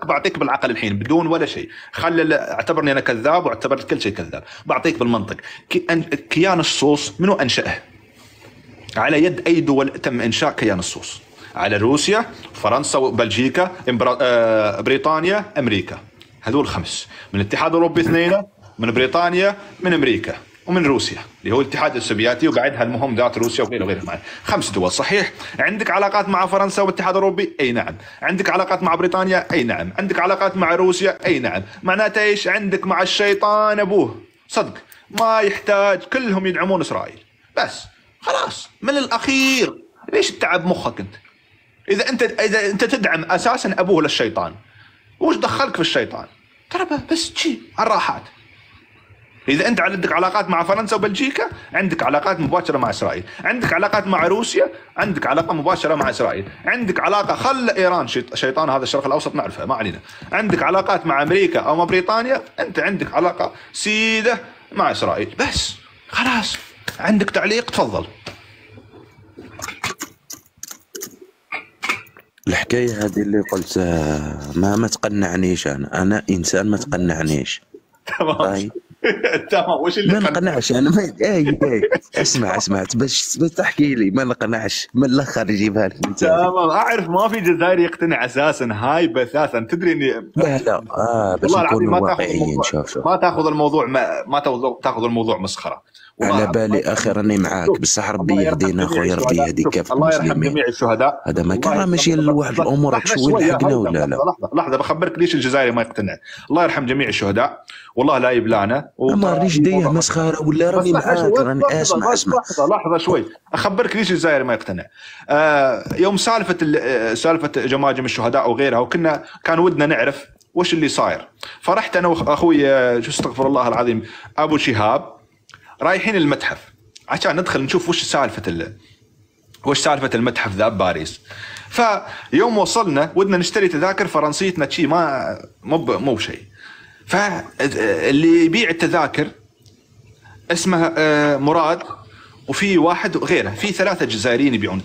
بعطيك بالعقل الحين بدون ولا شيء. اعتبرني انا كذاب واعتبرت كل شيء كذاب. بعطيك بالمنطق. كيان الصوص منو انشأه؟ على يد اي دول تم انشاء كيان الصوص؟ على روسيا، فرنسا، بلجيكا، بريطانيا، امريكا. هذول 5. من الاتحاد الاوروبي 2، من بريطانيا، من امريكا، ومن روسيا اللي هو الاتحاد السوفيتي، وبعدها المهم ذات روسيا وغيرها. 5 دول صحيح. عندك علاقات مع فرنسا والاتحاد الاوروبي؟ اي نعم. عندك علاقات مع بريطانيا؟ اي نعم. عندك علاقات مع روسيا؟ اي نعم. معناته ايش؟ عندك مع الشيطان ابوه. صدق ما يحتاج، كلهم يدعمون اسرائيل. بس خلاص من الاخير ليش تتعب مخك انت؟ اذا انت تدعم اساسا ابوه للشيطان، وش دخلك في الشيطان؟ ترى بس شي على الراحات. اذا انت عندك علاقات مع فرنسا وبلجيكا، عندك علاقات مباشره مع اسرائيل. عندك علاقات مع روسيا، عندك علاقه مباشره مع اسرائيل. عندك علاقه خل ايران شيطان هذا الشرق الاوسط نعرفها ما علينا. عندك علاقات مع امريكا او مع بريطانيا، انت عندك علاقه سيده مع اسرائيل. بس خلاص. عندك تعليق؟ تفضل. الحكايه هذه اللي قلتها ما تقنعنيش. انا انسان ما تقنعنيش. تمام. تمام. وش اللي ما نقنعش انا؟ اسمع باش تحكي لي ما نقنعش من الاخر يجيبها لك انت. تمام. اعرف ما في جزائري يقتنع اساسا. هاي بثاثا تدري اني لا باش نكونوا واقعيين. شوف ما تاخذ الموضوع مسخره. على بالي اخر اني معاك بصح ربي يهدينا خويا. ربي يهديك كافة الله يرحم جميع الشهداء. هذا ما كان ماشي لواحد الامور شوي لحقنا ولا لا. لحظه بخبرك ليش الجزائري ما يقتنع. الله يرحم جميع الشهداء والله لا يبلانا. ما ريش ديه مسخره ولا راني معاك. راني اسمع لحظه شوي اخبرك ليش الجزائري ما يقتنع. يوم سالفه جماجم الشهداء وغيرها، كان ودنا نعرف وش اللي صاير. فرحت انا واخوي استغفر الله العظيم ابو شهاب رايحين المتحف عشان ندخل نشوف وش سالفه المتحف ذا بباريس. فيوم وصلنا ودنا نشتري تذاكر، فرنسيتنا شي ما مو بشيء. فاللي يبيع التذاكر اسمه مراد، وفي واحد غيره، في 3 جزائريين يبيعون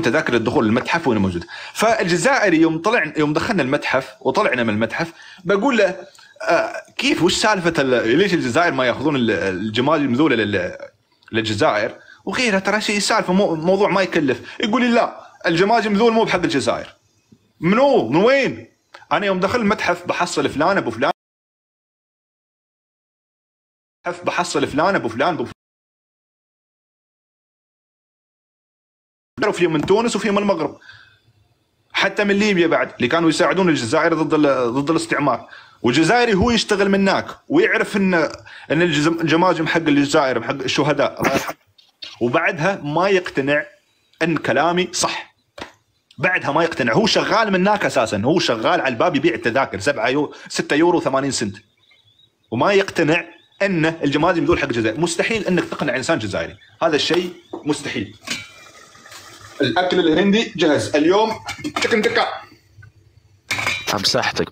تذاكر الدخول للمتحف وين موجود. فالجزائري يوم دخلنا المتحف وطلعنا من المتحف بقول له كيف وش سالفه ليش الجزائر ما ياخذون الجماجم ذولا للجزائر وغيرها، ترى شيء سالفه موضوع ما يكلف. يقول لي لا الجماجم ذول مو بحق الجزائر. من وين؟ انا يوم دخل المتحف بحصل فلان ابو فلان، بحصل فلان ابو فلان وفي من تونس وفي من المغرب، حتى من ليبيا بعد اللي كانوا يساعدون الجزائر ضد الاستعمار. والجزائري هو يشتغل من هناك ويعرف ان الجماجم حق الجزائر حق الشهداء الله يرحمهم، وبعدها ما يقتنع ان كلامي صح. بعدها ما يقتنع، هو شغال من هناك اساسا، هو شغال على الباب يبيع التذاكر 6 يورو 80 سنت، وما يقتنع ان الجماجم ذول حق الجزائر. مستحيل انك تقنع انسان جزائري، هذا الشيء مستحيل. الاكل الهندي جهز اليوم، تكن دكا بصحتك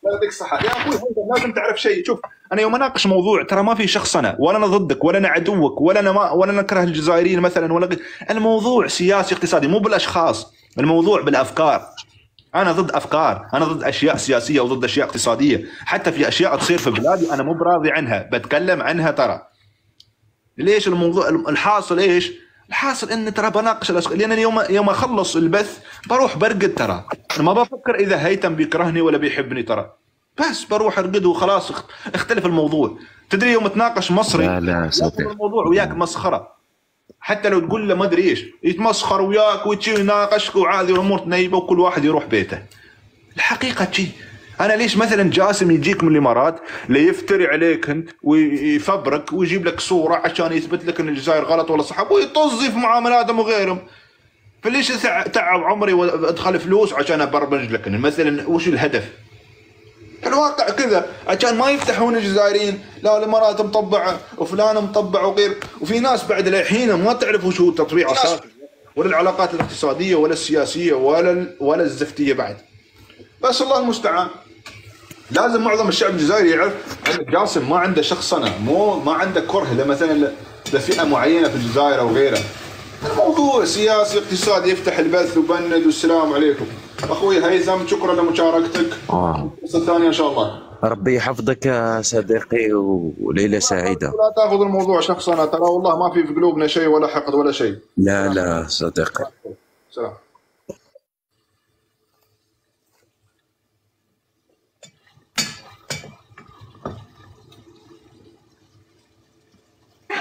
لا يعطيك الصحة يا اخوي. انت لازم تعرف شيء، شوف انا يوم اناقش موضوع ترى ما في شخص انا ولا انا ضدك ولا انا عدوك ولا انا اكره الجزائريين مثلا الموضوع سياسي اقتصادي مو بالاشخاص، الموضوع بالافكار. انا ضد افكار، انا ضد اشياء سياسيه وضد اشياء اقتصاديه، حتى في اشياء تصير في بلادي انا مو براضي عنها بتكلم عنها. ترى ليش الموضوع الحاصل ايش؟ الحاصل ان ترى بناقش لان يوم اخلص البث بروح برقد. ترى انا ما بفكر اذا هيثم بيكرهني ولا بيحبني، ترى بس بروح ارقد وخلاص اختلف الموضوع. تدري يوم تناقش مصري لا الموضوع وياك مسخره، حتى لو تقول له ما ادري ايش يتمسخر وياك وتجي يناقشك وعادي والامور تنيبه وكل واحد يروح بيته. الحقيقه شي انا ليش مثلا جاسم يجيك من الامارات ليفتري عليك انت ويفبرك ويجيب لك صوره عشان يثبت لك ان الجزائر غلط ولا صح ويطز في معاملاتهم وغيرهم، فليش تعب عمري وادخل فلوس عشان ابرمج لك مثلا وش الهدف؟ الواقع كذا عشان ما يفتحون الجزائريين، لا الامارات مطبعه وفلان مطبع وغير، وفي ناس بعد للحين ما تعرف وش هو التطبيع اساسا ولا العلاقات الاقتصاديه ولا السياسيه ولا الزفتيه بعد. بس الله المستعان. لازم معظم الشعب الجزائري يعرف ان جاسم ما عنده شخصنه، ما عنده كره مثلا لفئه معينه في الجزائر او غيره. الموضوع سياسي اقتصادي. يفتح البث وبند والسلام عليكم. اخوي هيثم شكرا لمشاركتك. القصه الثانيه ان شاء الله. ربي يحفظك يا صديقي وليله سعيده. لا تاخذ الموضوع شخصنا، ترى والله ما في قلوبنا شيء ولا حقد ولا شيء. لا صديقي. سلام.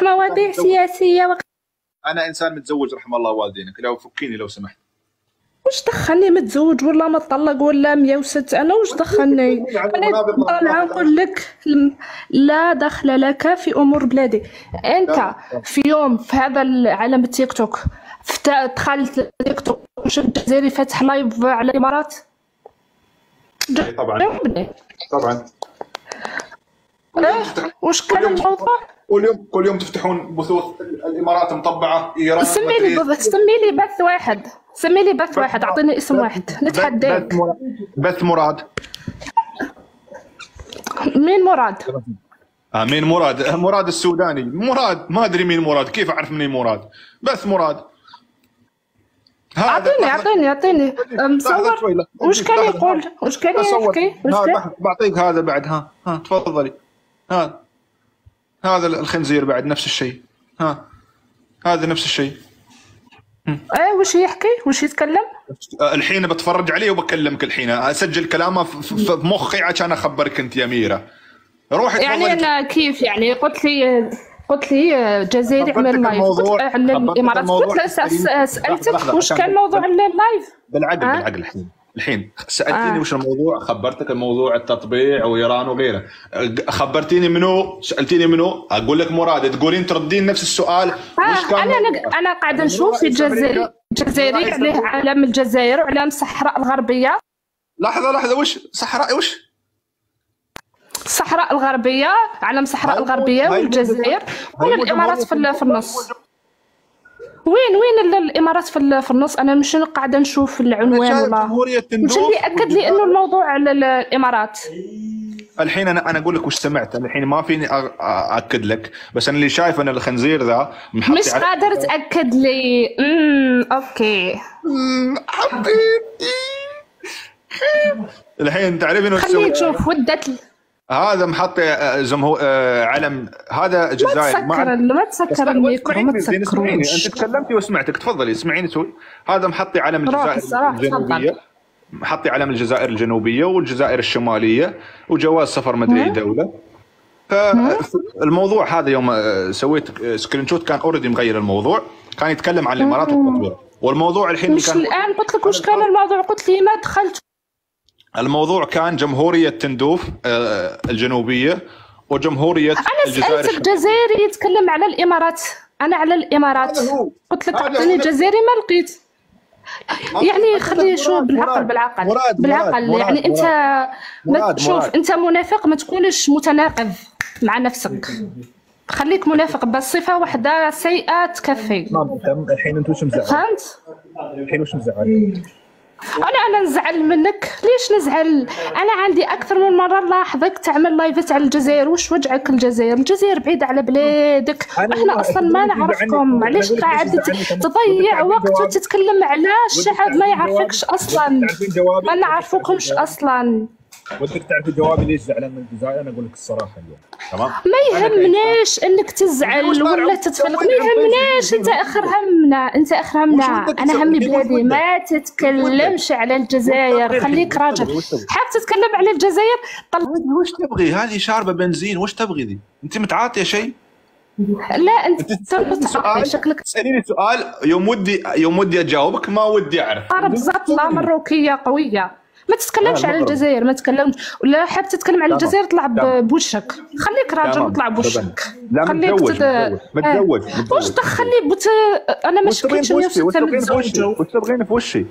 مواضيع سياسيه انا انسان متزوج رحم الله والدينك، لو فكيني لو سمحت. وش دخلني متزوج ولا مطلق ولا 106؟ انا وش دخلني؟ انا نقول لك لا دخل لك في امور بلادي. انت في يوم في هذا العالم التيك توك دخلت التيك توك وشفت الجزائري فاتح لايف على الامارات؟ طبعا وش كان الموضوع؟ كل يوم تفتحون بثوث الامارات مطبعه، ايران. سمي لي بث واحد، سمي لي بث واحد، اعطيني اسم واحد نتحداك. بث مراد. مين مراد؟ مين مراد؟ مراد السوداني. مراد ما ادري مين مراد، كيف اعرف منين مراد؟ بث مراد. اعطيني مصور. وش كان يقول؟ وش كان يحكي؟ بعطيك هذا بعد. ها تفضلي. هذا الخنزير بعد نفس الشيء. هذا نفس الشيء. وش يحكي؟ وش يتكلم؟ الحين بتفرج عليه وبكلمك الحين، اسجل كلامه في مخي عشان اخبرك انت يا ميرا. روحي يعني انا كيف يعني قلت لي جزائري عمل لايف على الامارات، قلت سالتك وش كان موضوع اللايف؟ بالعقل الحين سالتيني وش الموضوع، خبرتك الموضوع التطبيع وايران وغيره. خبرتيني منو؟ سالتيني منو؟ اقول لك مراد، تقولين تردين نفس السؤال. وش كان انا قاعده نشوف في الجزائري عليه علم الجزائر وعلم الصحراء الغربيه. لحظه وش صحراء؟ وش الصحراء الغربيه، علم الصحراء الغربيه والجزائر، ولا الامارات في النص؟ وين الامارات في النص؟ انا مش قاعده نشوف العنوان ولا مش اللي اكد لي انه الموضوع على الامارات. الحين انا اقول لك وش سمعت، الحين ما فيني ااكد لك، بس انا اللي شايف ان الخنزير ذا مش قادر تاكد لي. اوكي حبيبتي. الحين تعرفين وش خليني نشوف ودت هذا محطي علم هذا جزائر. ما تسكر الميكرو، ما تسكروش. انت تكلمتي وسمعتك، تفضلي اسمعيني شوي. هذا محطي علم الجزائر الجنوبيه، محطي علم الجزائر الجنوبيه والجزائر الشماليه، وجواز سفر مدري دوله. فالموضوع هذا يوم سويت سكرين شوت كان اوريدي مغير الموضوع، كان يتكلم عن الامارات والتطوير. والموضوع الحين مش كان الان قلت لك وش كان الموضوع، قلت لي ما دخلت. الموضوع كان جمهورية تندوف الجنوبية وجمهورية الجزائر. أنا سألت الجزائري يتكلم على الإمارات، أنا على الإمارات قلت لك أعطيني الجزائري ما لقيت. يعني خلي شوف بالعقل يعني أنت شوف أنت منافق، ما تكونش متناقض مع نفسك، خليك منافق بس صفة واحدة سيئة تكفي. الحين أنت وش مزعل؟ فهمت؟ الحين وش مزعل؟ أنا نزعل منك؟ ليش نزعل؟ أنا عندي أكثر من مرة نلاحظك تعمل لايفات على الجزائر. وش وجعك الجزائر؟ الجزائر بعيدة على بلادك، إحنا أصلا ما نعرفكم. علاش قاعد تضيع وقت وتتكلم على الشعب ما يعرفكش أصلا، ما نعرفوكمش أصلا. ودك تعرفي جوابي ليش زعلان من الجزائر؟ انا اقول لك الصراحه اليوم، تمام؟ ما يهمناش انك تزعل ولا تتفلق، ما يهمناش. انت اخر همنا، انا همي بلادي. ما تتكلمش على الجزائر، خليك راجل. حاب تتكلم على الجزائر وش تبغي؟ هذه شاربه بنزين، وش تبغي ذي؟ انت متعاطيه شيء؟ لا انت شكلك تساليني سؤال يوم ودي اجاوبك، ما ودي اعرف. بالضبط، لا مروكيه قويه. ما تتكلمش على الجزائر، ما تتكلمش. ولا حاب تتكلم على الجزائر طلع بوشك، خليك راجل وطلع بوشك. لا متزوج. واش دخلني انا ما شكيتش نفسي انت متزوج. واش تبغيني في وشي؟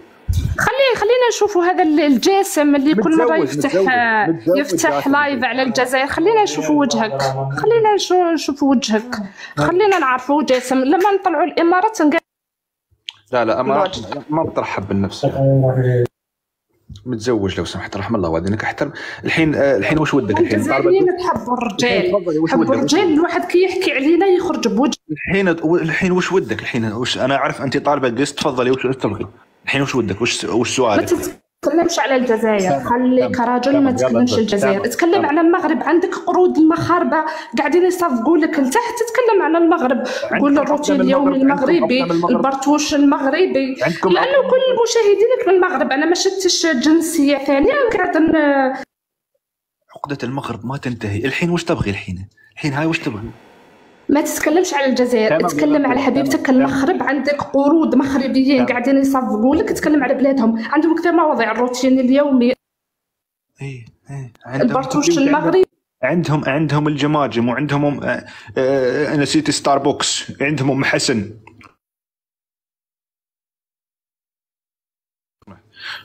خلينا نشوفوا هذا الجاسم اللي كل مره يفتح لايف على الجزائر. خلينا نشوفوا وجهك، خلينا نعرفوا جاسم. لما نطلعوا الامارات لا ما بترحب بالنفس. متزوج لو سمحت، رحم الله والديك، احترم. الحين وش ودك؟ الجزائريين تحبوا الرجال، الواحد كي يحكي علينا يخرج بوجه. الحين وش ودك؟ انا اعرف انت طالبه قسط، تفضلي وش تبغي؟ الحين وش ودك؟ وش سؤالك؟ ما تتكلمش على الجزائر، خليك راجل ما تتكلمش الجزائر. اتكلم على المغرب، عندك قرود المغاربه قاعدين يصفقوا لك لتحت. تتكلم على المغرب، قول الروتين اليومي المغربي، البرتوش المغربي، لانه كل مشاهدينك من المغرب. انا ما شفتش جنسيه ثانيه قاعده. عقده المغرب ما تنتهي. الحين وش تبغي؟ الحين هاي وش تبغي؟ ما تتكلمش على الجزائر، اتكلم على حبيبتك المغرب. عندك قرود مغربيين قاعدين يصفقوا لك، تتكلم على بلادهم. عندهم كثير مواضيع، الروتين اليومي، البرتوش المغربي، عندهم الجماجم، وعندهم نسيت ستاربوكس، عندهم ام حسن،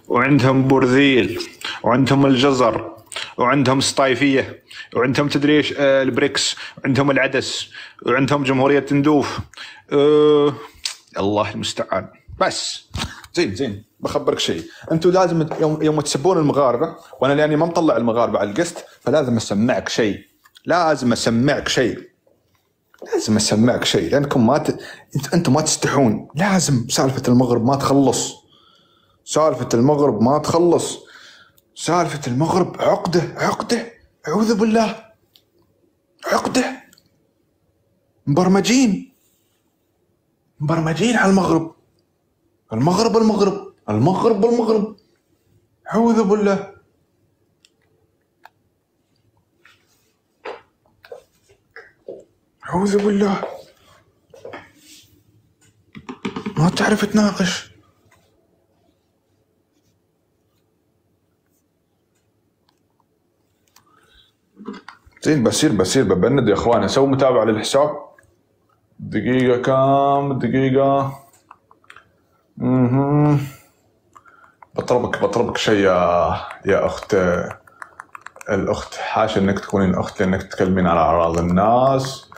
وعندهم بورذيل، وعندهم الجزر، وعندهم سطايفيه، وعندهم تدري ايش البريكس، وعندهم العدس، وعندهم جمهوريه تندوف. الله المستعان. بس زين بخبرك شيء، انتم لازم يوم تسبون المغاربه، وانا لاني ما مطلع المغاربه على القسط، فلازم اسمعك شيء، لانكم انتم ما تستحون. لازم سالفه المغرب ما تخلص، سالفة المغرب عقدة، أعوذ بالله، عقدة. مبرمجين على المغرب، أعوذ بالله. ما تعرف تناقش. زين بصير ببند يا اخوان. اسوي متابعة للحساب. دقيقة كام؟ بطلبك شيء يا اخت الاخت حاشا انك تكونين اخت لانك تتكلمين على اعراض الناس.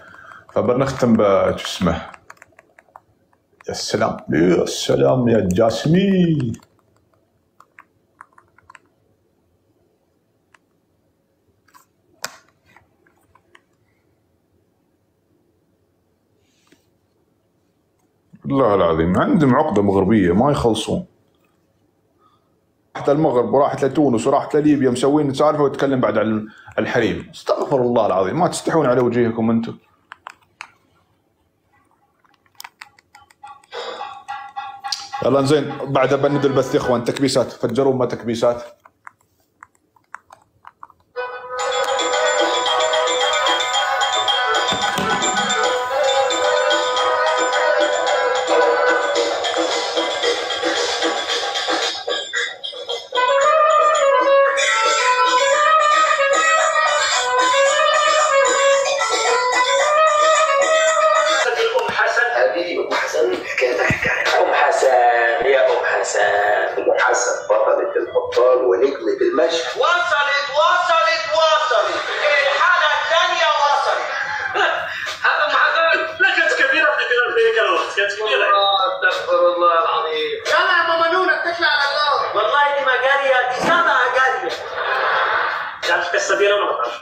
فبنختم بشو اسمه. يا سلام يا سلام يا جاسمين. والله العظيم عندهم عقدة مغربية ما يخلصون. راحت المغرب وراحت لتونس وراحت لليبيا مسوين سالفة وتتكلم بعد عن الحريم. استغفر الله العظيم ما تستحون على وجيهكم انتم. يلا زين بعد بند البث يا اخوان تكبيسات فجروا ما تكبيسات.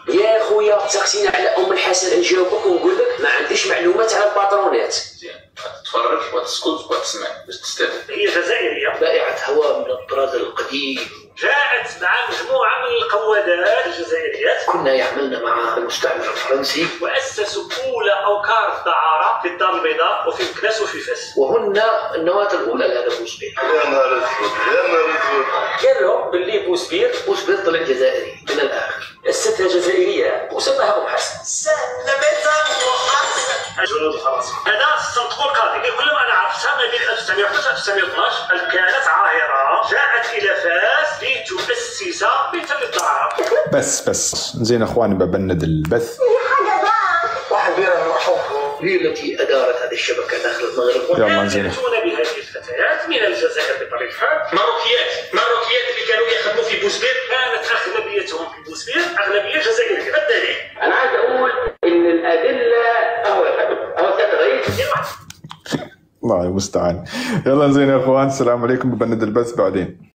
يا خويا سقسينا على ام الحسن نجاوبك ونقول لك ما عنديش معلومات على الباترونات. تتفرج وتسكت وتسمع باش تستفد. هي جزائريه بائعة هواء من الطراز القديم، جاءت مع مجموعه من القوادات الجزائريات كنا يعملن مع المستعمر الفرنسي واسسوا اولى اوكار الدعاره في الدار البيضاء وفي مكناس وفي فاس، وهن النواه الاولى لهذا بوسبير. يا نهار اسود يا نهار اسود. قال لهم باللي بوسبير طلع جزائري من الاخر، الستة جزائرية وسماها ام حسن. هذا صندوق القاضي يقول لهم انا عرفتها ما بين 1911 و 1912 كانت عاهره جاءت الى فاس لتؤسس بيت للدعاره. بس زين اخواني ببند البث. واحد بيرة مرحوم هي التي ادارت هذه الشبكه داخل المغرب وكانت ياتون بهذه الفتيات من الجزائر بطبيعه الحال. ماروكيات اللي كانوا يخدموا في بوسبير كانت اغلبيتهم في بوسبير اغلبيه جزائريه. الدليل انا عايز اقول ان الادله هو الرئيس الله المستعان. يلا زين يا اخوان السلام عليكم ببند البث بعدين.